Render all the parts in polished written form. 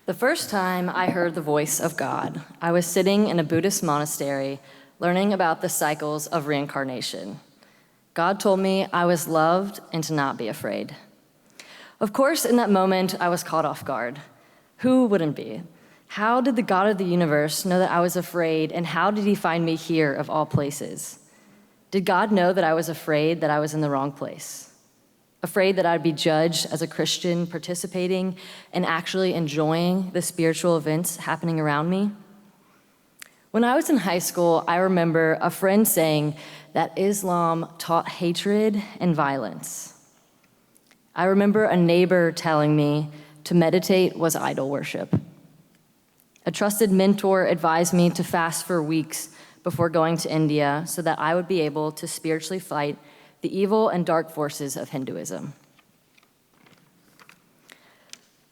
The first time I heard the voice of God, I was sitting in a Buddhist monastery learning about the cycles of reincarnation. God told me I was loved and to not be afraid. Of course, in that moment, I was caught off guard. Who wouldn't be? How did the God of the universe know that I was afraid, and how did he find me here of all places? Did God know that I was afraid that I was in the wrong place? Afraid that I'd be judged as a Christian participating and actually enjoying the spiritual events happening around me? When I was in high school, I remember a friend saying that Islam taught hatred and violence. I remember a neighbor telling me to meditate was idol worship. A trusted mentor advised me to fast for weeks before going to India so that I would be able to spiritually fight the evil and dark forces of Hinduism.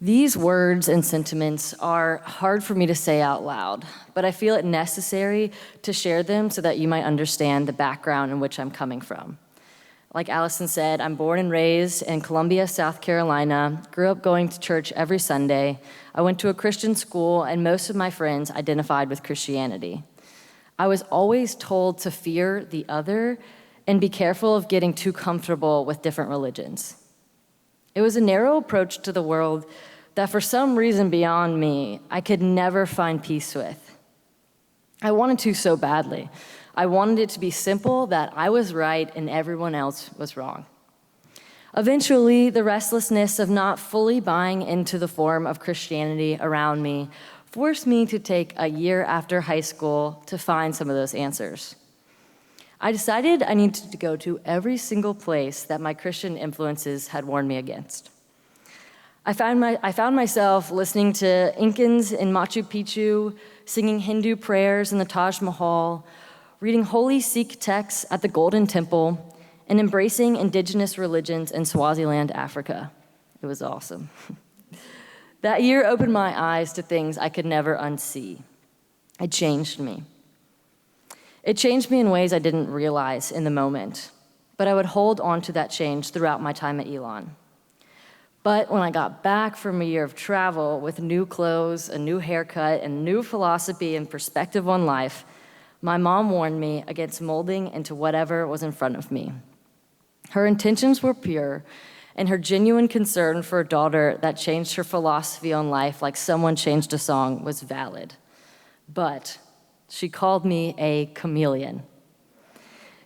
These words and sentiments are hard for me to say out loud, but I feel it necessary to share them so that you might understand the background in which I'm coming from. Like Allison said, I'm born and raised in Columbia, South Carolina, grew up going to church every Sunday. I went to a Christian school, and most of my friends identified with Christianity. I was always told to fear the other and be careful of getting too comfortable with different religions. It was a narrow approach to the world that for some reason beyond me, I could never find peace with. I wanted to so badly. I wanted it to be simple that I was right and everyone else was wrong. Eventually, the restlessness of not fully buying into the form of Christianity around me forced me to take a year after high school to find some of those answers. I decided I needed to go to every single place that my Christian influences had warned me against. I found myself listening to Incans in Machu Picchu, singing Hindu prayers in the Taj Mahal, reading holy Sikh texts at the Golden Temple, and embracing indigenous religions in Swaziland, Africa. It was awesome. That year opened my eyes to things I could never unsee. It changed me. It changed me in ways I didn't realize in the moment, but I would hold on to that change throughout my time at Elon. But when I got back from a year of travel with new clothes, a new haircut, and new philosophy and perspective on life, my mom warned me against molding into whatever was in front of me. Her intentions were pure, and her genuine concern for a daughter that changed her philosophy on life like someone changed a song was valid. But she called me a chameleon.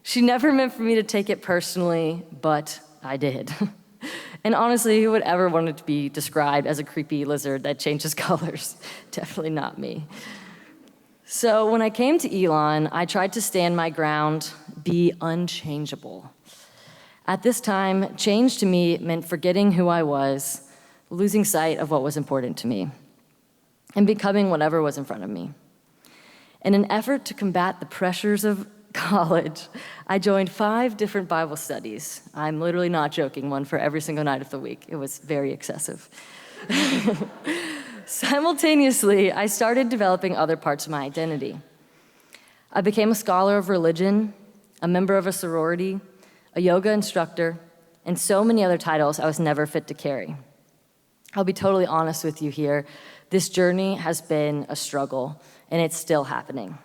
She never meant for me to take it personally, but I did. And honestly, who would ever want to be described as a creepy lizard that changes colors? Definitely not me. So when I came to Elon, I tried to stand my ground, be unchangeable. At this time, change to me meant forgetting who I was, losing sight of what was important to me, and becoming whatever was in front of me. In an effort to combat the pressures of college, I joined 5 different Bible studies. I'm literally not joking, one for every single night of the week. It was very excessive. Simultaneously, I started developing other parts of my identity. I became a scholar of religion, a member of a sorority, a yoga instructor, and so many other titles I was never fit to carry. I'll be totally honest with you here. This journey has been a struggle, and it's still happening.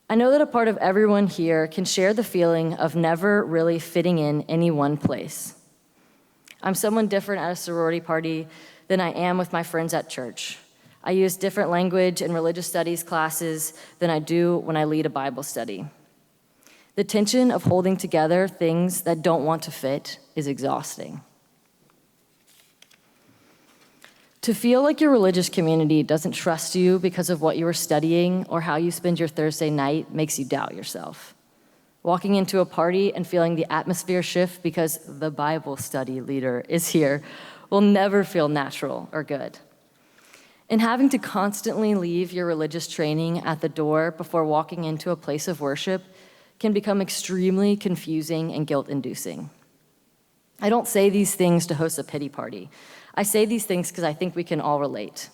I know that a part of everyone here can share the feeling of never really fitting in any one place. I'm someone different at a sorority party than I am with my friends at church. I use different language in religious studies classes than I do when I lead a Bible study. The tension of holding together things that don't want to fit is exhausting. To feel like your religious community doesn't trust you because of what you are studying or how you spend your Thursday night makes you doubt yourself. Walking into a party and feeling the atmosphere shift because the Bible study leader is here will never feel natural or good. And having to constantly leave your religious training at the door before walking into a place of worship can become extremely confusing and guilt-inducing. I don't say these things to host a pity party. I say these things because I think we can all relate.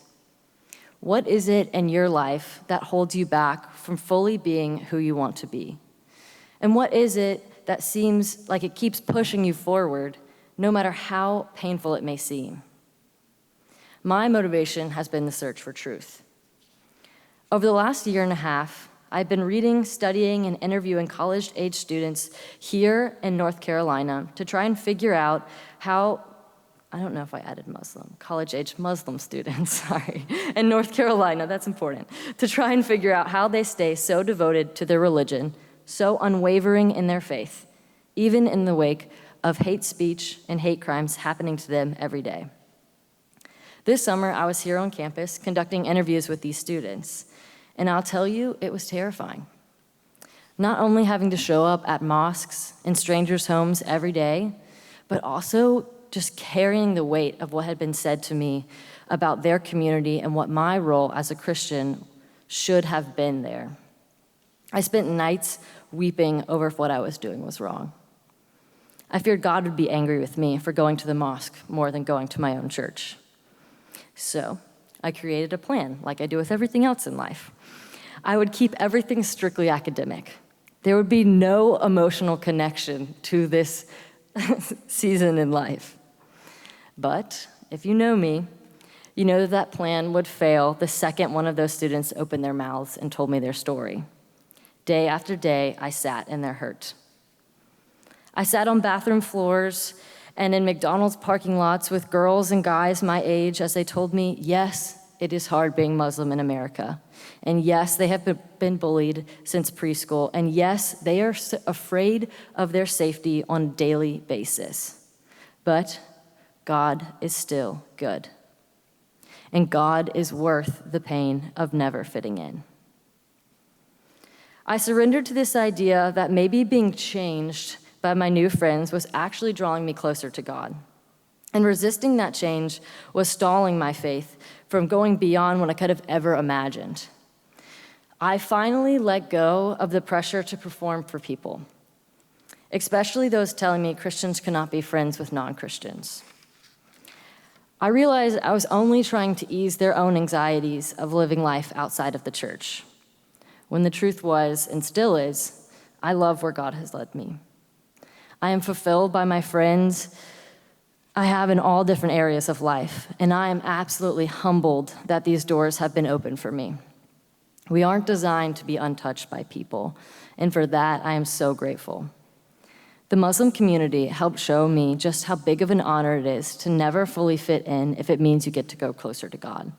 What is it in your life that holds you back from fully being who you want to be? And what is it that seems like it keeps pushing you forward, no matter how painful it may seem? My motivation has been the search for truth. Over the last year and a half, I've been reading, studying, and interviewing college-age students here in North Carolina to try and figure out how, I don't know if I added Muslim, college-age Muslim students, sorry, in North Carolina, that's important, to try and figure out how they stay so devoted to their religion, so unwavering in their faith, even in the wake of hate speech and hate crimes happening to them every day. This summer, I was here on campus conducting interviews with these students, and I'll tell you, it was terrifying. Not only having to show up at mosques and strangers' homes every day, but also just carrying the weight of what had been said to me about their community and what my role as a Christian should have been there. I spent nights weeping over if what I was doing was wrong. I feared God would be angry with me for going to the mosque more than going to my own church. So I created a plan, like I do with everything else in life. I would keep everything strictly academic. There would be no emotional connection to this season in life. But if you know me, you know that that plan would fail the second one of those students opened their mouths and told me their story. Day after day, I sat in their hurt. I sat on bathroom floors and in McDonald's parking lots with girls and guys my age as they told me, yes, it is hard being Muslim in America. And yes, they have been bullied since preschool. And yes, they are afraid of their safety on a daily basis. But God is still good. And God is worth the pain of never fitting in. I surrendered to this idea that maybe being changed by my new friends was actually drawing me closer to God. And resisting that change was stalling my faith from going beyond what I could have ever imagined. I finally let go of the pressure to perform for people, especially those telling me Christians cannot be friends with non-Christians. I realized I was only trying to ease their own anxieties of living life outside of the church, when the truth was, and still is, I love where God has led me. I am fulfilled by my friends I have in all different areas of life, and I am absolutely humbled that these doors have been opened for me. We aren't designed to be untouched by people, and for that, I am so grateful. The Muslim community helped show me just how big of an honor it is to never fully fit in if it means you get to go closer to God.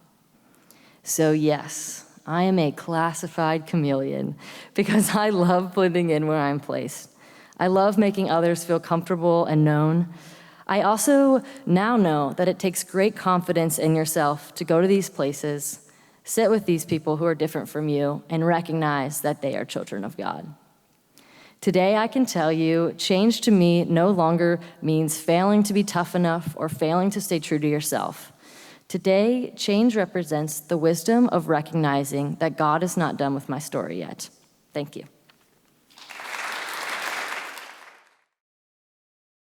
So yes, I am a classified chameleon because I love blending in where I'm placed. I love making others feel comfortable and known. I also now know that it takes great confidence in yourself to go to these places, sit with these people who are different from you, and recognize that they are children of God. Today, I can tell you, change to me no longer means failing to be tough enough or failing to stay true to yourself. Today, change represents the wisdom of recognizing that God is not done with my story yet. Thank you.